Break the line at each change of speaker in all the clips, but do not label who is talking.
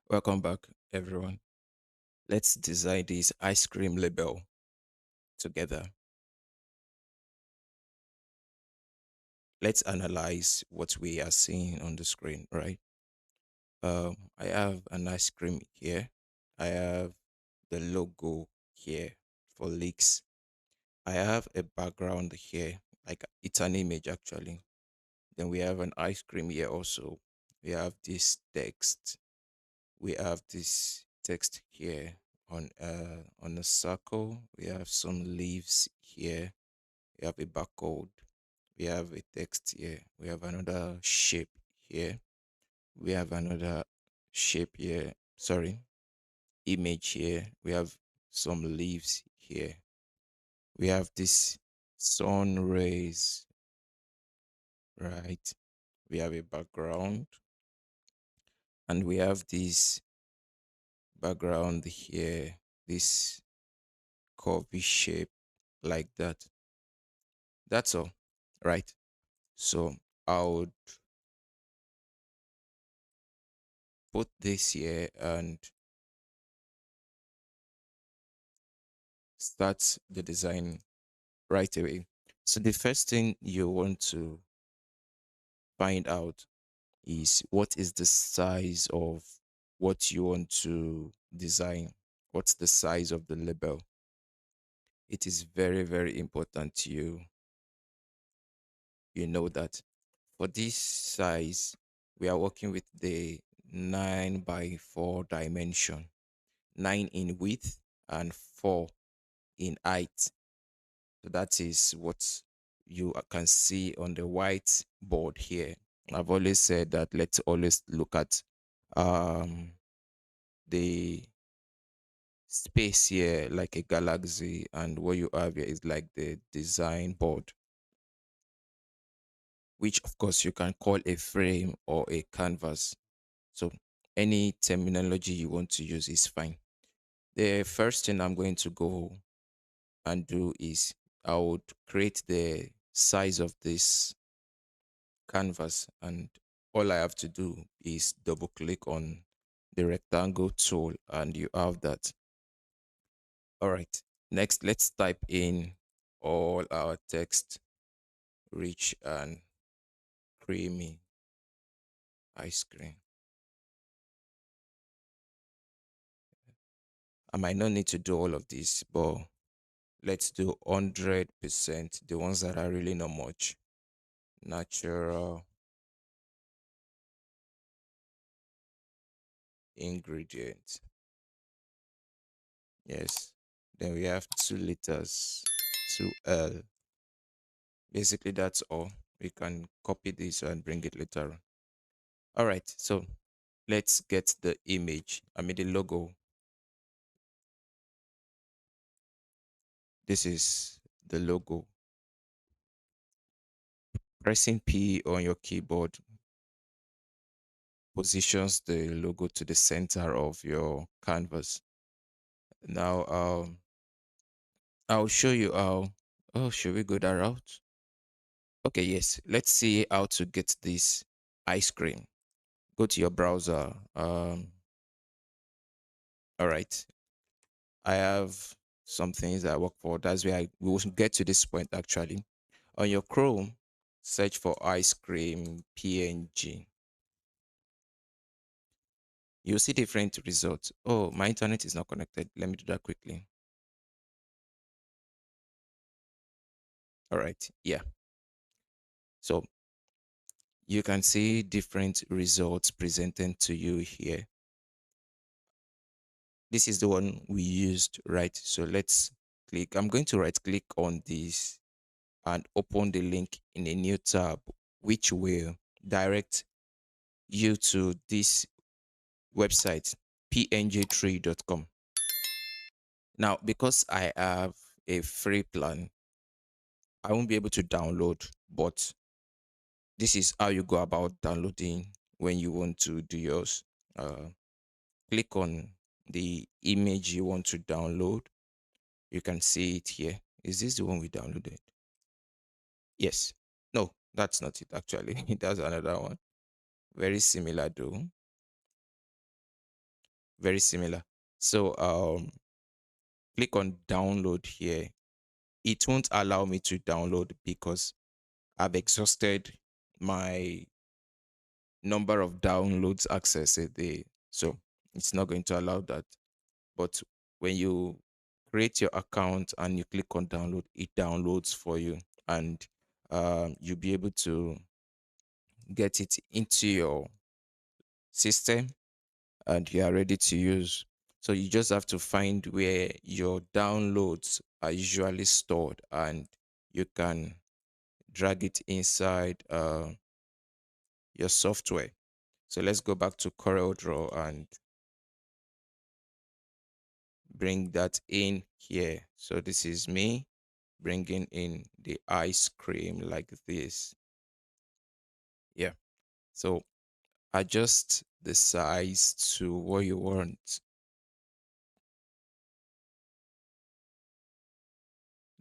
Welcome back, everyone. Let's design this ice cream label together. Let's analyze what we are seeing on the screen, right? I have an ice cream here. I have the logo here for leaks. I have a background here, like it's an image actually. Then we have an ice cream here also. We have this text. We have this text here on a circle. We have some leaves here. We have a barcode. We have a text here. We have another shape here. We have another shape here. Sorry, image here. We have some leaves here. We have this sun rays, right? We have a background and we have this background here, this curvy shape like that. That's all, right? So I would put this here and start the design right away. So the first thing you want to find out is what is the size of what you want to design. What's the size of the label? It is very, very important you know that. For this size, we are working with the 9 by 4 dimension, 9 in width and 4 in height. So that is what you can see on the white board here. I've always said that let's always look at um, the space here like a galaxy, and what you have here is like the design board, which of course you can call a frame or a canvas. So any terminology you want to use is fine. The first thing I'm going to go and do is I would create the size of this canvas, and all I have to do is double click on the rectangle tool and you have that. All right, next let's type in all our text: rich and creamy ice cream. I might not need to do all of this, but let's do 100%, the ones that are really not much. Natural ingredients. Yes. Then we have 2 liters, 2L. Basically, that's all. We can copy this and bring it later on. All right. So let's get the image. I mean, the logo. This is the logo. Pressing P on your keyboard positions the logo to the center of your canvas. Now, I'll show you how. Oh, should we go that route? Okay, yes. Let's see how to get this ice cream. Go to your browser. All right. I have some things I work for. That's where we will get to this point actually. On your Chrome, search for ice cream PNG. You'll see different results. Oh, my internet is not connected. Let me do that quickly. All right. Yeah. So you can see different results presented to you here. This is the one we used, right? So let's click. I'm going to right click on this and open the link in a new tab, which will direct you to this website, png3.com. Now, because I have a free plan, I won't be able to download, but this is how you go about downloading when you want to do yours. Uh, Click on the image you want to download. You can see it here. Is this the one we downloaded? Yes. No, that's not it actually. That's another one. Very similar though. very similar. So click on download here. It won't allow me to download because I've exhausted my number of downloads access a day. So it's not going to allow that. But when you create your account and you click on download, it downloads for you, and you'll be able to get it into your system and you are ready to use. So you just have to find where your downloads are usually stored and you can drag it inside your software. So let's go back to CorelDRAW and bring that in here. So this is me bringing in the ice cream like this. Yeah. So adjust the size to what you want.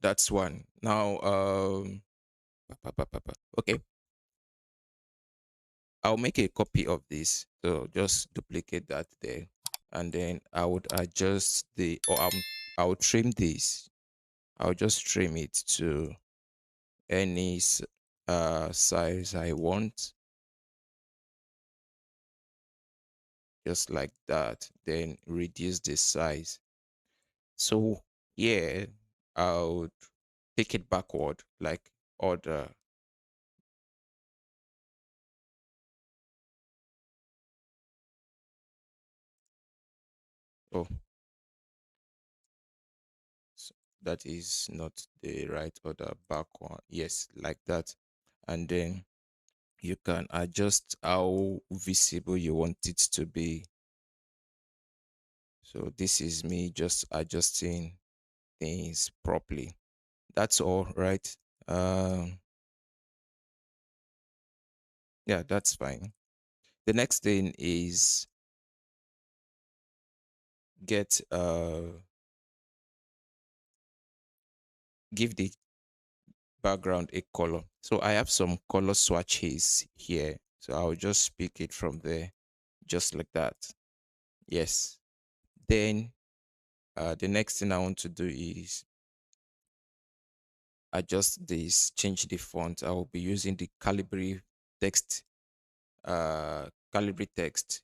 That's one. Now, okay, I'll make a copy of this. So just duplicate that there. And then I would adjust I'll trim this. I'll just trim it to any size I want, just like that. Then reduce the size. So here, I would take it backward, like order. Oh, that is not the right order. Backward. Yes, like that. And then you can adjust how visible you want it to be. So this is me just adjusting things properly. That's all right. Yeah, that's fine. The next thing is get give the background a color. So I have some color swatches here. So I'll just pick it from there, just like that. Yes. Then the next thing I want to do is adjust this, change the font. I will be using the text, Calibri text.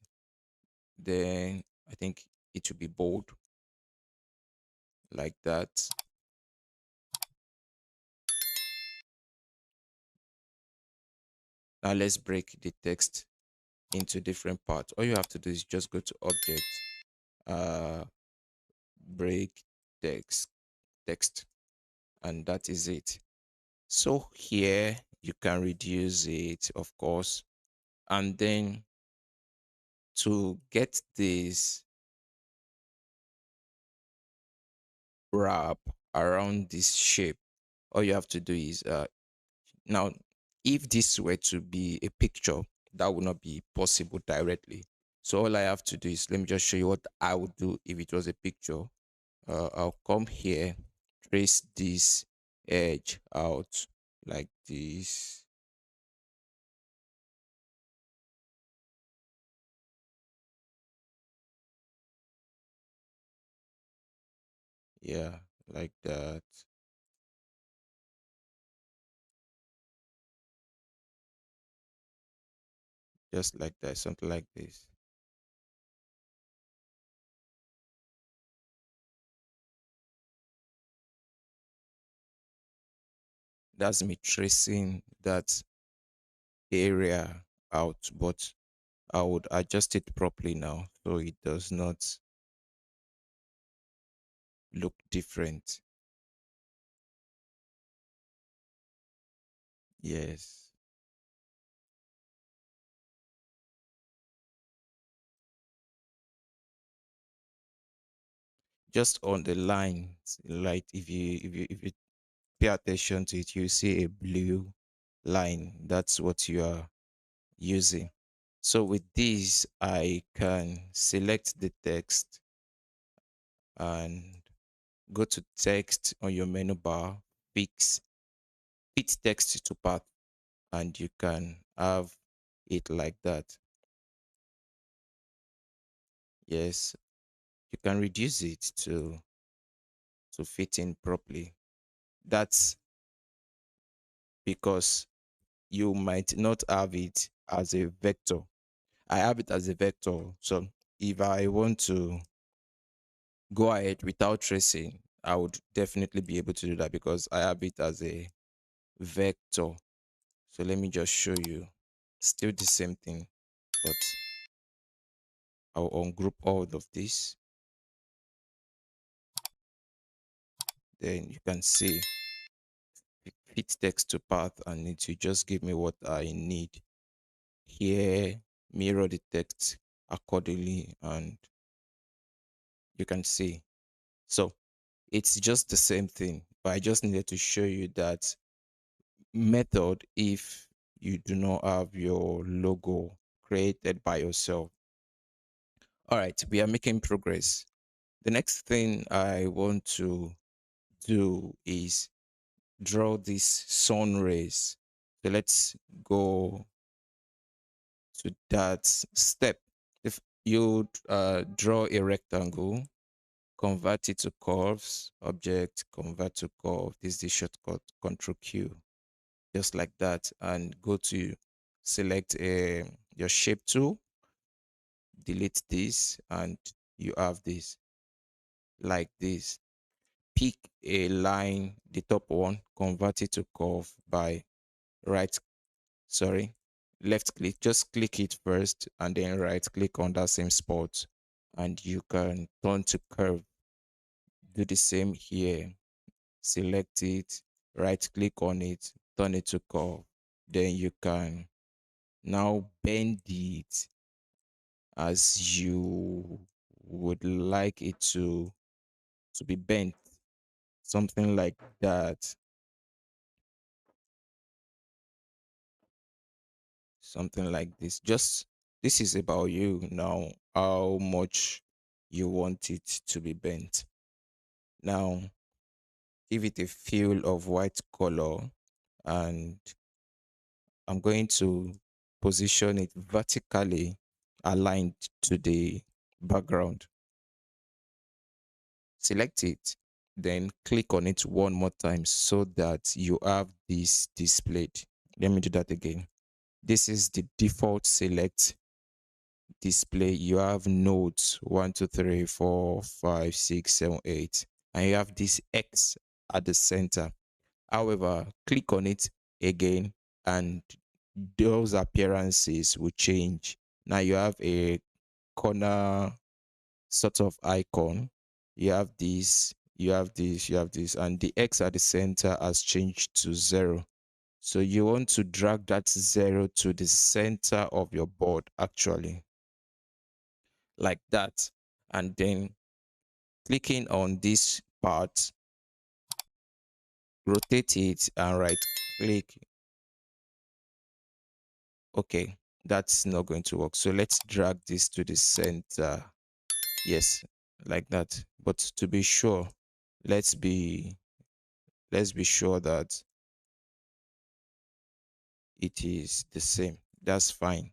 Then I think it should be bold, like that. Now let's break the text into different parts. All you have to do is just go to object, uh, break text, and that is it. So here you can reduce it, of course, and then to get this wrap around this shape, all you have to do is now, if this were to be a picture, that would not be possible directly. So all I have to do is, let me just show you what I would do if it was a picture. I'll come here, trace this edge out like this. Yeah, like that. Just like that, something like this. That's me tracing that area out, but I would adjust it properly now so it does not look different. Yes. Just on the lines, like if you pay attention to it, you see a blue line. That's what you are using. So with this, I can select the text and go to text on your menu bar, fix fit text to path, and you can have it like that. Yes, you can reduce it to fit in properly. That's because you might not have it as a vector. I have it as a vector. So if I want to go ahead without tracing, I would definitely be able to do that because I have it as a vector. So let me just show you. Still the same thing, but I'll ungroup all of this. Then you can see fit text to path and it will just give me what I need. Here, mirror the text accordingly, and you can see. So it's just the same thing, but I just needed to show you that method if you do not have your logo created by yourself. All right, we are making progress. The next thing I want to do is draw these sun rays. So let's go to that step. If you draw a rectangle, convert it to curves, object, convert to curve. This is the shortcut, Control Q, just like that. And go to select your shape tool, delete this, and you have this like this. Pick a line, the top one, convert it to curve by right, sorry, left click. Just click it first and then right click on that same spot and you can turn to curve. Do the same here. Select it, right click on it, turn it to curve. Then you can now bend it as you would like it to be bent, something like that. Something like this. Just this is about you now, how much you want it to be bent. Now give it a feel of white color, and I'm going to position it vertically aligned to the background. Select it, then click on it one more time so that you have this displayed. Let me do that again. This is the default select display. You have nodes 1, 2, 3, 4, 5, 6, 7, 8, and you have this X at the center. However, click on it again and those appearances will change. Now you have a corner sort of icon. You have this, you have this, you have this, and the X at the center has changed to 0. So you want to drag that 0 to the center of your board actually, like that. And then clicking on this part, rotate it and right click. Okay, that's not going to work. So let's drag this to the center. Yes, like that. But to be sure, let's be let's be sure that it is the same. That's fine.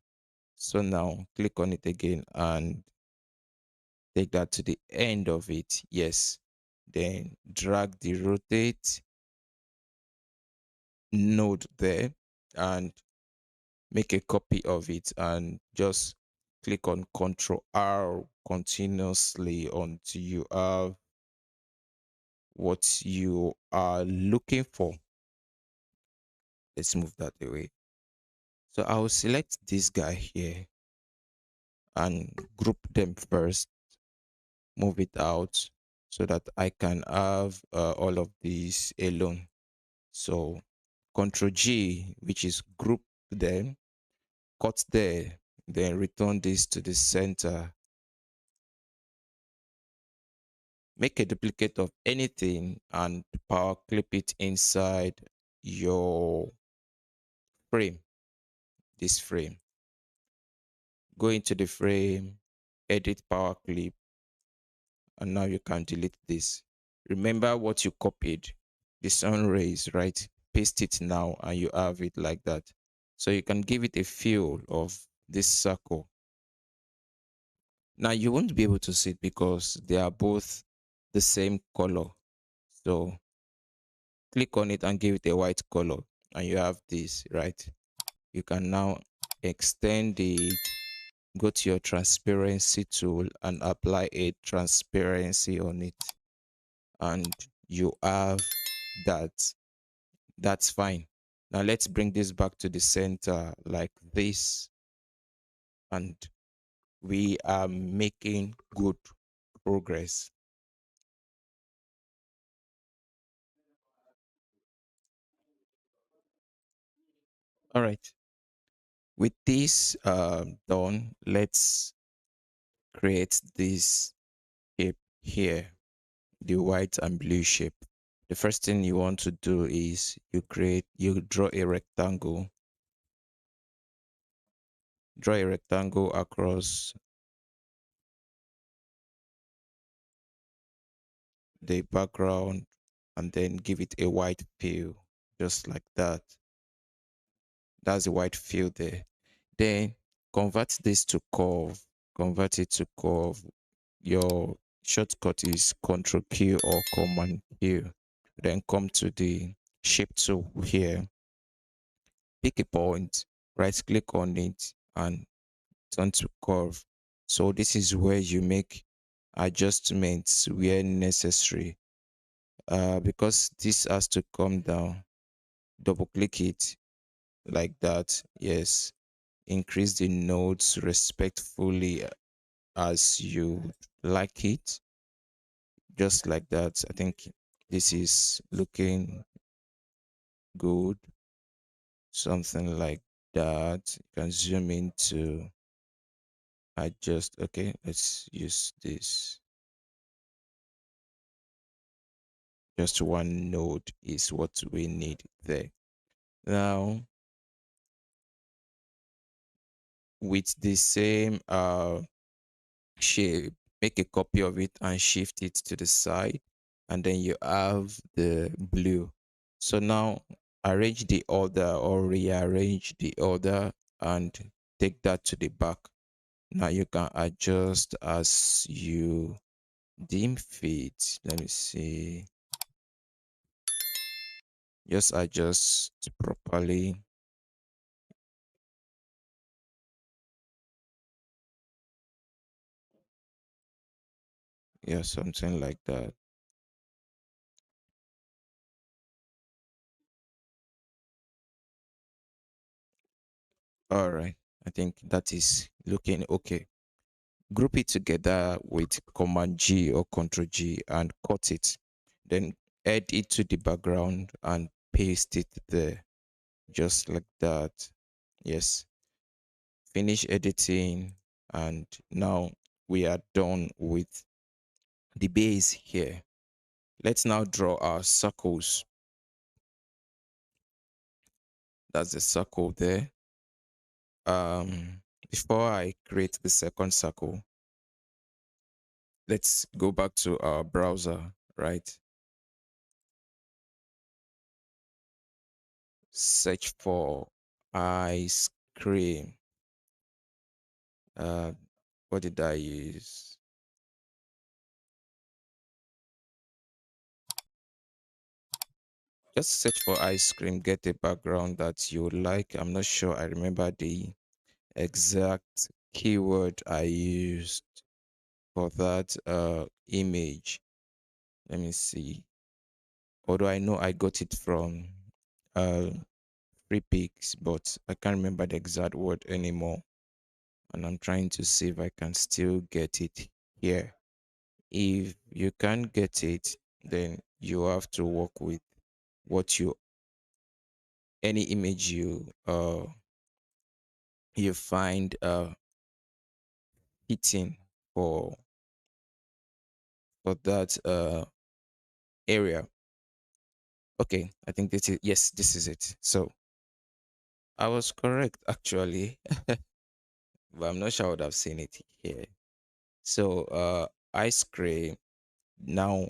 So now click on it again and take that to the end of it. Yes. Then drag the rotate node there and make a copy of it and just click on Control R continuously until you have what you are looking for. Let's move that away. So I'll select this guy here and group them first, move it out so that I can have all of these alone. So Control G, which is group them, cut there, then return this to the center. Make a duplicate of anything and power clip it inside your frame, this frame. Go into the frame, edit power clip, and now you can delete this. Remember what you copied, the sun rays, right? Paste it now and you have it like that. So you can give it a feel of this circle. Now you won't be able to see it because they are both the same color. So click on it and give it a white color, and you have this, right? You can now extend it, go to your transparency tool and apply a transparency on it, and you have that. That's fine. Now let's bring this back to the center like this, and we are making good progress. All right. With this done, let's create this shape here, the white and blue shape. The first thing you want to do is you draw a rectangle across the background, and then give it a white fill, just like that. That's a white fill there. Then convert this to curve, convert it to curve. Your shortcut is Control Q or Command Q. Then come to the shape tool here, pick a point, right click on it, and turn to curve. So this is where you make adjustments where necessary. Because this has to come down, double click it like that. Yes, increase the nodes respectfully as you like it, just like that. I think this is looking good, something like that. You can zoom into adjust. Okay, let's use this. Just one node is what we need there. Now, with the same shape, make a copy of it and shift it to the side, and then you have the blue. So now arrange the order or rearrange the order and take that to the back. Now you can adjust as you deem fit. Let me see. Just adjust properly. Yeah, something like that. All right. I think that is looking okay. Group it together with Command G or Control G and cut it. Then add it to the background and paste it there, just like that. Yes. Finish editing, and now we are done with the base here. Let's now draw our circles. That's the circle there. Before I create the second circle, let's go back to our browser, right? Search for ice cream. Uh, what did I use? Just search for ice cream, get a background that you like. I'm not sure I remember the exact keyword I used for that image. Let me see. Although I know I got it from uh free pics, but I can't remember the exact word anymore. And I'm trying to see if I can still get it here. If you can't get it, then you have to work with what you any image you find fitting for that area. Okay, I think this is yes, this is it. So I was correct actually, but I'm not sure I would have seen it here. So ice cream. Now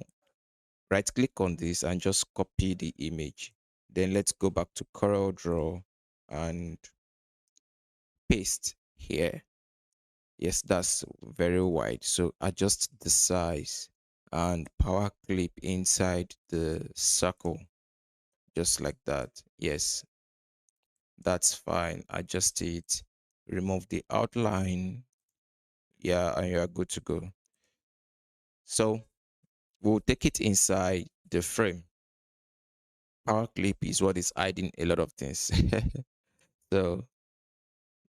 right click on this and just copy the image. Then let's go back to Corel Draw and paste here. Yes, that's very wide. So adjust the size and power clip inside the circle, just like that. Yes, that's fine. Adjust it, remove the outline. Yeah, and you are good to go. So we'll take it inside the frame. Power clip is what is hiding a lot of things. So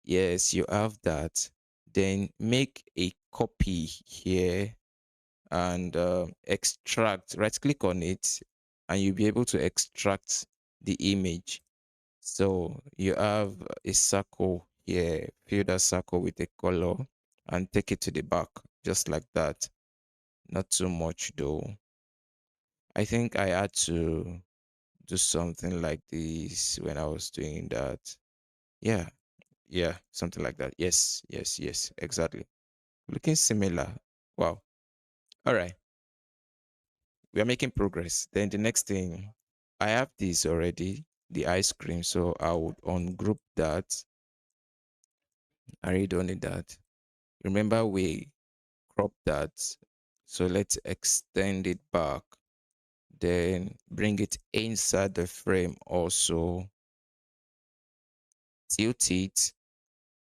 yes, you have that. Then make a copy here and extract, right click on it, and you'll be able to extract the image. So you have a circle here, fill that circle with a color and take it to the back, just like that. Not too much though. I think I had to do something like this when I was doing that. Yeah, yeah, something like that. Yes, yes, yes, exactly. Looking similar. Wow. All right. We are making progress. Then the next thing, I have this already, the ice cream. So I would ungroup that. I really don't need that. Remember, we crop that. So let's extend it back. Then bring it inside the frame also. Tilt it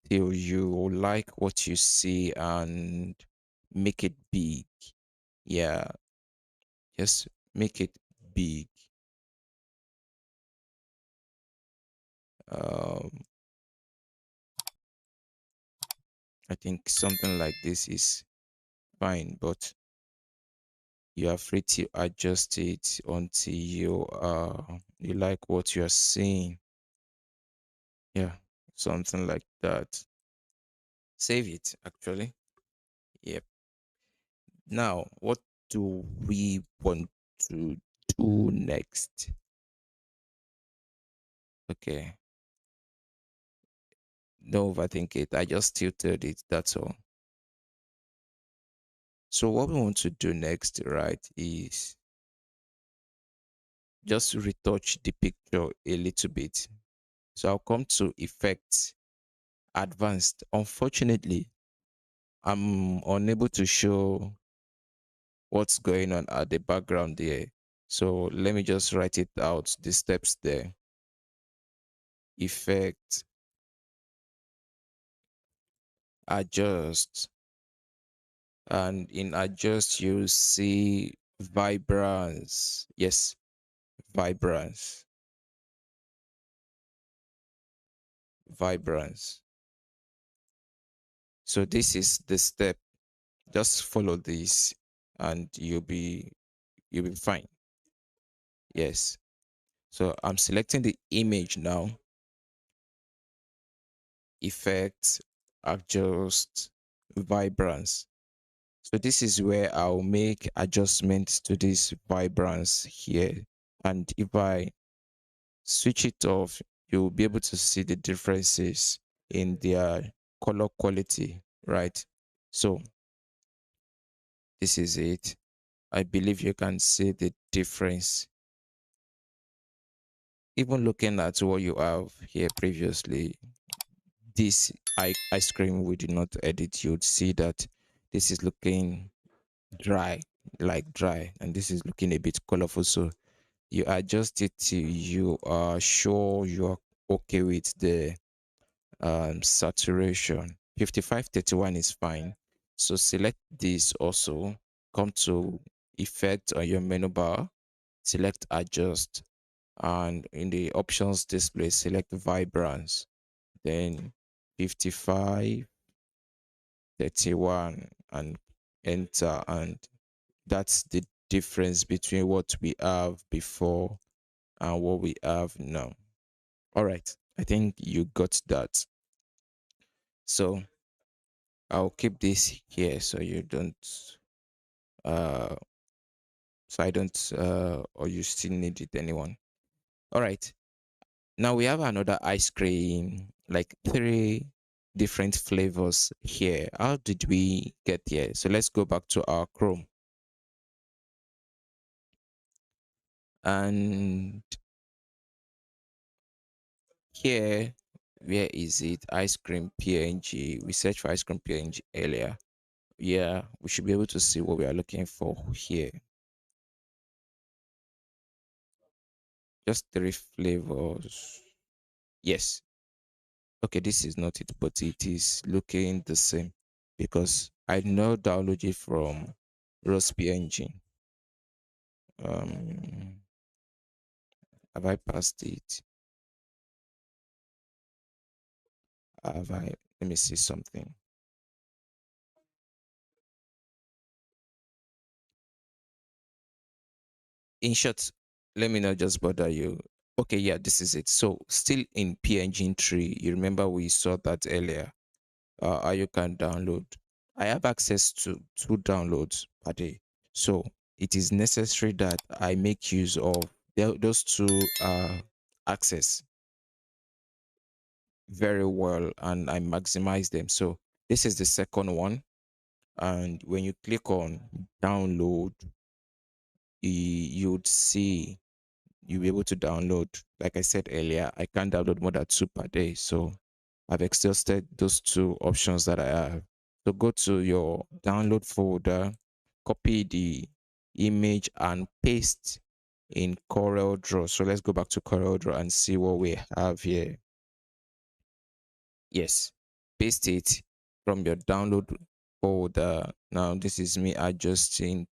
till you like what you see and make it big. Yeah, just make it big. Um, I think something like this is fine, but you are free to adjust it until you like what you are seeing. Yeah, something like that. Save it actually. Yep. Now, what do we want to do next? Okay. Don't overthink it. I just tilted it. That's all. So what we want to do next, right, is just retouch the picture a little bit. So I'll come to effects, advanced. Unfortunately, I'm unable to show what's going on at the background there. So let me just write it out, the steps there. Effect, adjust, and in adjust you see vibrance. Yes, vibrance, vibrance. So this is the step. Just follow this and you'll be fine. Yes. So I'm selecting the image now. Effect, adjust, vibrance. So this is where I'll make adjustments to this vibrance here. And if I switch it off, you'll be able to see the differences in their color quality, right? So this is it. I believe you can see the difference. Even looking at what you have here previously, this ice cream we did not edit, you'd see that this is looking dry, like dry, and this is looking a bit colorful. So you adjust it till you are sure you're okay with the saturation. 5531 is fine. So select this also, come to effect on your menu bar, select adjust, and in the options display select vibrance, then 5531 and enter, and that's the difference between what we have before and what we have now. All right, I think you got that. So I'll keep this here so you don't uh so I don't or you still need it anyone. All right. Now we have another ice cream, like three different flavors here. How did we get here? So let's go back to our Chrome. And here Where is it? Ice cream PNG. We searched for ice cream PNG earlier. Yeah, we should be able to see what we are looking for here. Just three flavors. Yes. Okay, this is not it, but it is looking the same because I now download it from Rose PNG. Um, have I passed it? Have I? Let me see something. In short, let me not just bother you. Okay, yeah, this is it. So still in PNG tree, you remember we saw that earlier. How you can download. I have access to two downloads per day. So it is necessary that I make use of those two access very well and I maximize them. So this is the second one. And when you click on download, you'd see you'll be able to download. Like I said earlier, I can't download more than two per day. So I've exhausted those two options that I have. So go to your download folder, copy the image and paste in Corel Draw. So let's go back to Corel Draw and see what we have here. Yes, paste it from your download folder. Now this is me adjusting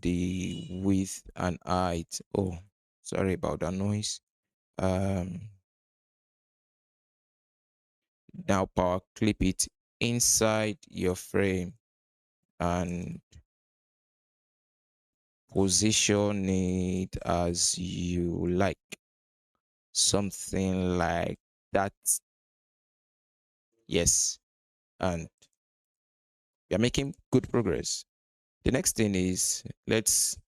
the width and height. Oh, sorry about that noise. Um, Now power clip it inside your frame and position it as you like. Something like that. Yes. And we are making good progress. The next thing is let's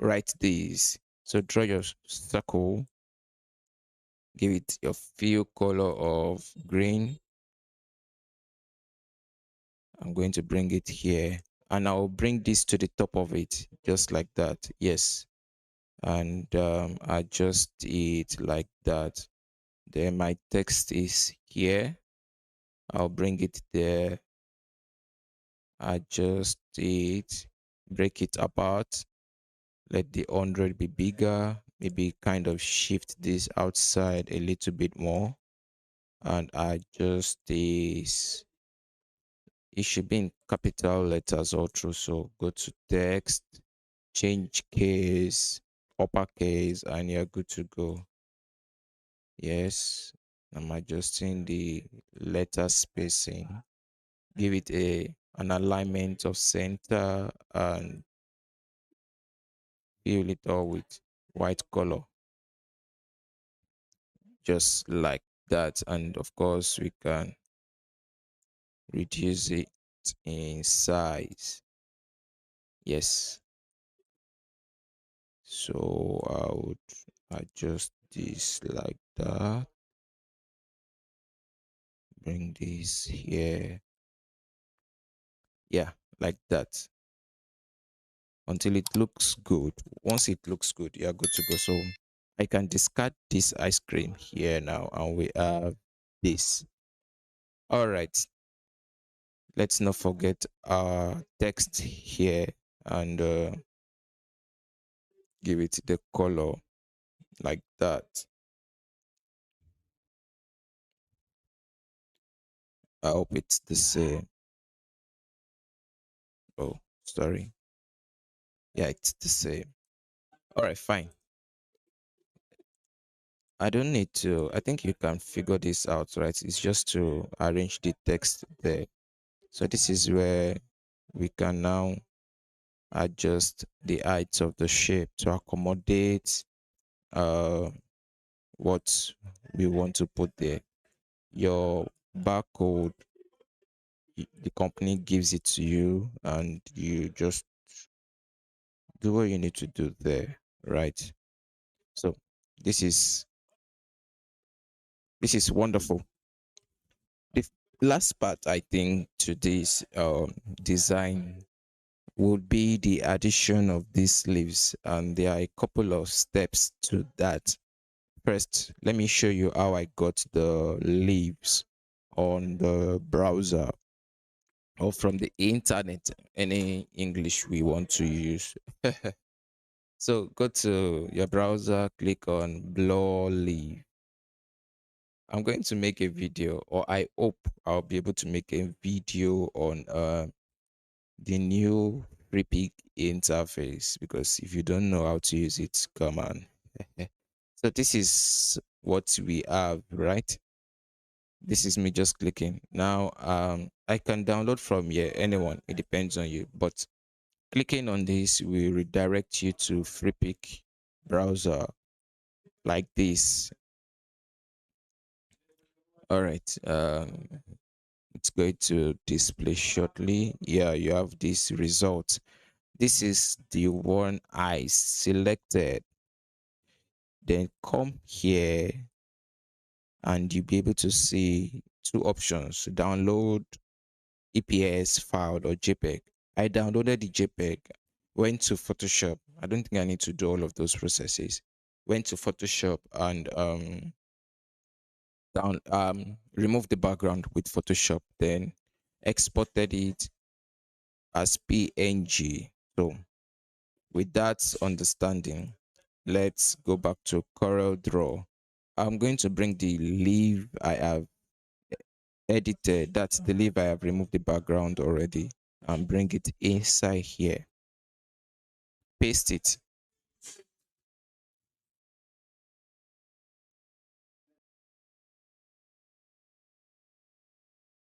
write this. So draw your circle, give it your fill color of green. I'm going to bring it here and I'll bring this to the top of it just like that. Yes. And adjust it like that. Then my text is here. I'll bring it there, adjust it, break it apart, let the 100 be bigger, maybe kind of shift this outside a little bit more and adjust this. It should be in capital letters all through. So go to text, change case, uppercase, and you're good to go. Yes, I'm adjusting the letter spacing. Give it an alignment of center and fill it all with white color, just like that. And of course, we can reduce it in size. Yes. So I would adjust this like that. Bring this here. Yeah, like that. Until it looks good. Once it looks good, you're good to go. So I can discard this ice cream here now, and we have this. All right. Let's not forget our text here and give it the color like that. I hope it's the same. Oh, sorry. Yeah, it's the same. All right, fine. I don't need to. I think you can figure this out, right? It's just to arrange the text there. So this is where we can now adjust the height of the shape to accommodate uh, what we want to put there. Your barcode, the company gives it to you, and you just do what you need to do there, right? So this is this is wonderful. The last part I think to this design would be the addition of these sleeves, and there are a couple of steps to that. First, let me show you how I got the leaves on the browser or from the internet, any English we want to use. So go to your browser, click on blur leaf. I'm going to make a video, or I hope I'll be able to make a video on the new Repic interface, because if you don't know how to use it, come on. So this is what we have, right? This is me just clicking. Now I can download from here, anyone, it depends on you. But clicking on this will redirect you to Freepik browser like this. All right. It's going to display shortly. Yeah, you have this result. This is the one I selected. Then come here and you'll be able to see two options: download EPS file or JPEG. I downloaded the JPEG, went to Photoshop. I don't think I need to do all of those processes. Went to Photoshop and removed the background with Photoshop, then exported it as PNG. So with that understanding, let's go back to Corel Draw. I'm going to bring the leaf I have edited. That's the leaf I have removed the background already, and bring it inside here. Paste it.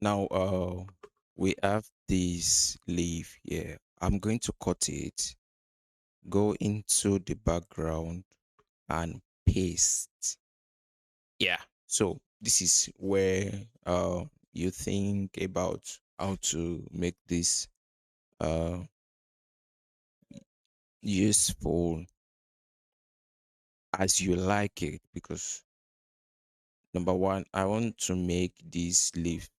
Now we have this leaf here. I'm going to cut it, go into the background and paste. Yeah. So this is where you think about how to make this uh useful as you like it, because number one, I want to make this leaf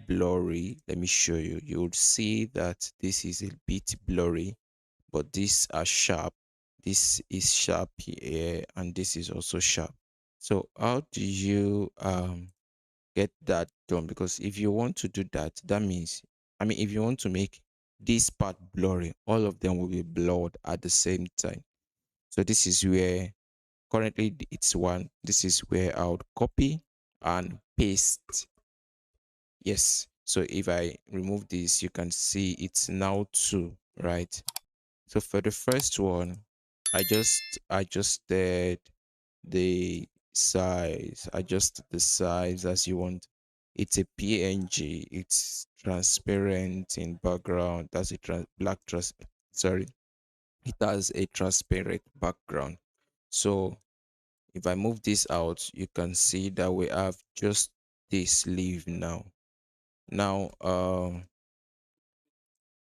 blurry. Let me show you. You would see that this is a bit blurry, but these are sharp. This is sharp here, and this is also sharp. So how do you get that done? Because if you want to do that, that means, I mean, if you want to make this part blurry, all of them will be blurred at the same time. So this is where currently it's one. This is where I would copy and paste. Yes. So if I remove this, you can see it's now two, right? So for the first one, I just adjusted the size, adjust the size as you want. It's a PNG, it's transparent in background. That's a black trans sorry, it has a transparent background. So if I move this out, you can see that we have just this leaf now. Now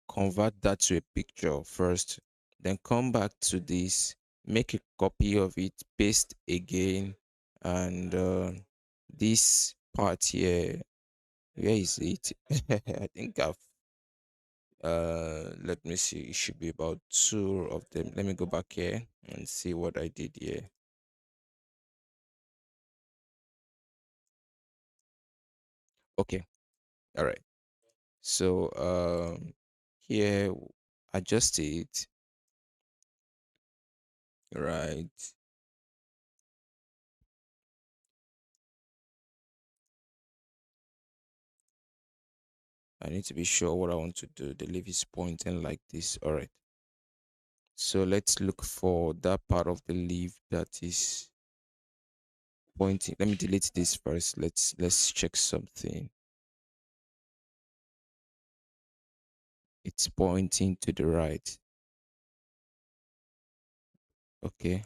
convert that to a picture first, then come back to this, make a copy of it, paste again, and this part here, where is it? I think I've let me see, it should be about two of them. Let me go back here and see what I did here. Okay, all right. So here, adjust it, right? I need to be sure what I want to do. The leaf is pointing like this. All right. So let's look for that part of the leaf that is pointing. Let me delete this first. Let's check something. It's pointing to the right. Okay.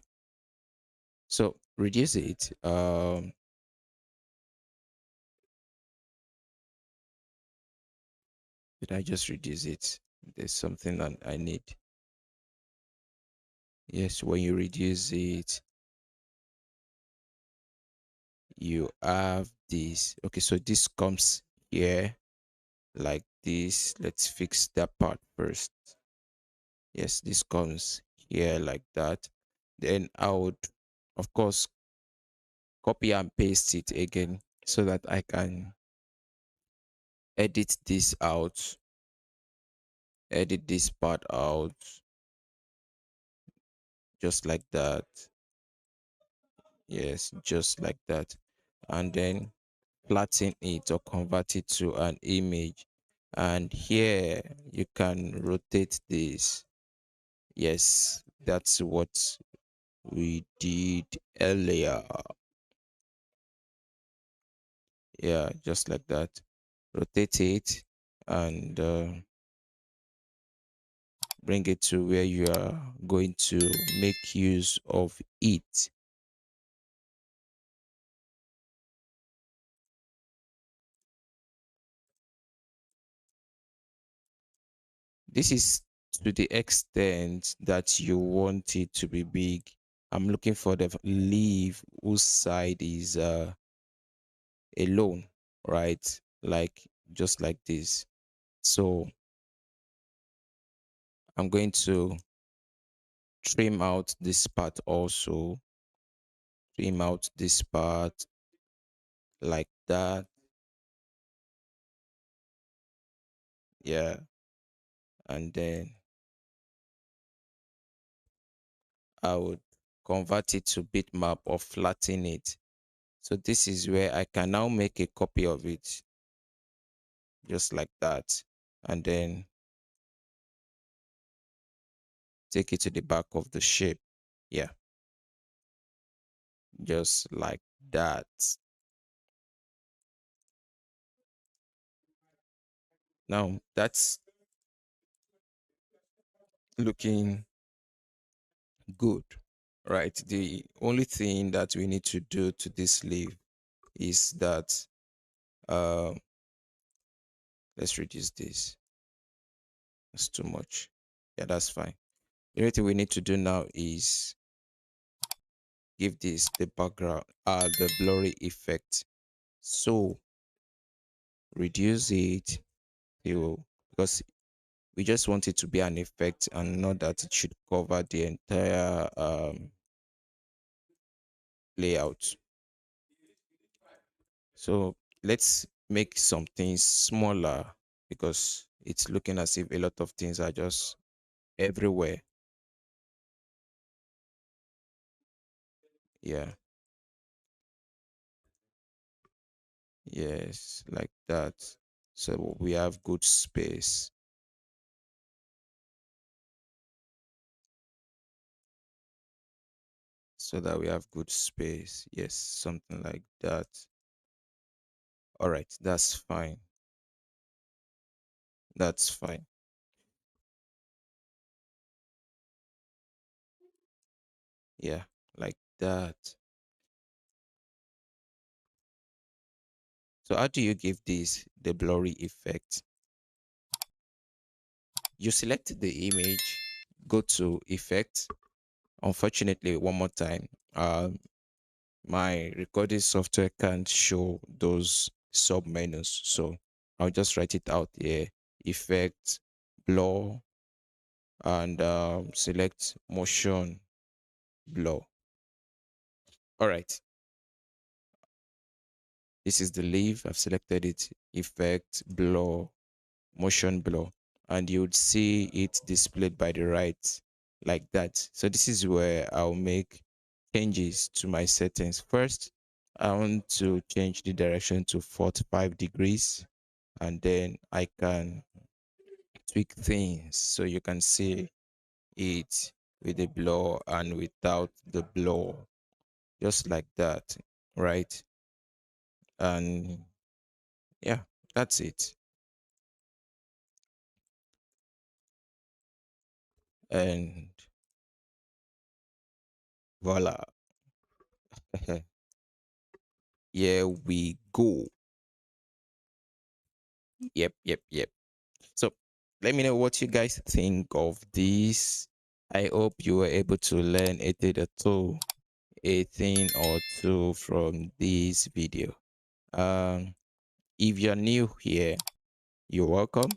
So reduce it. Did I just reduce it? There's something that I need. Yes, when you reduce it, you have this. Okay, so this comes here like this. Let's fix that part first. Yes, this comes here like that. Then I would, of course, copy and paste it again so that I can edit this out, edit this part out, just like that. Yes, just like that. And then flatten it or convert it to an image. And here you can rotate this. Yes, that's what we did earlier. Yeah, just like that. Rotate it and bring it to where you are going to make use of it. This is to the extent that you want it to be big. I'm looking for the leaf whose side is alone, right? Like just like this. So I'm going to trim out this part also. Trim out this part like that. Yeah. And then I would convert it to bitmap or flatten it. So this is where I can now make a copy of it just like that. And then take it to the back of the shape. Yeah, just like that. Now that's looking good, right? The only thing that we need to do to this leaf is that um let's reduce this. That's too much. Yeah, that's fine. The only thing we need to do now is give this the background, the blurry effect. So reduce it till, because we just want it to be an effect and not that it should cover the entire layout. So let's make some things smaller because it's looking as if a lot of things are just everywhere. Yeah, yes, like that. So we have good space, so that we have good space. Yes, something like that. All right, that's fine. That's fine. Yeah, like that. So how do you give this the blurry effect? You select the image, go to effect. Unfortunately, one more time, my recording software can't show those sub menus, so I'll just write it out here. Effect, blur, and select motion blur. All right, this is the leaf. I've selected it. Effect, blur, motion blur, and you would see it displayed by the right like that. So this is where I'll make changes to my settings. First, I want to change the direction to 45 degrees, and then I can tweak things so you can see it with the blur and without the blur, just like that, right? And yeah, that's it. And voila. Here we go. Yep, yep, yep. So let me know what you guys think of this. I hope you were able to learn a thing or two from this video. If you're new here, you're welcome.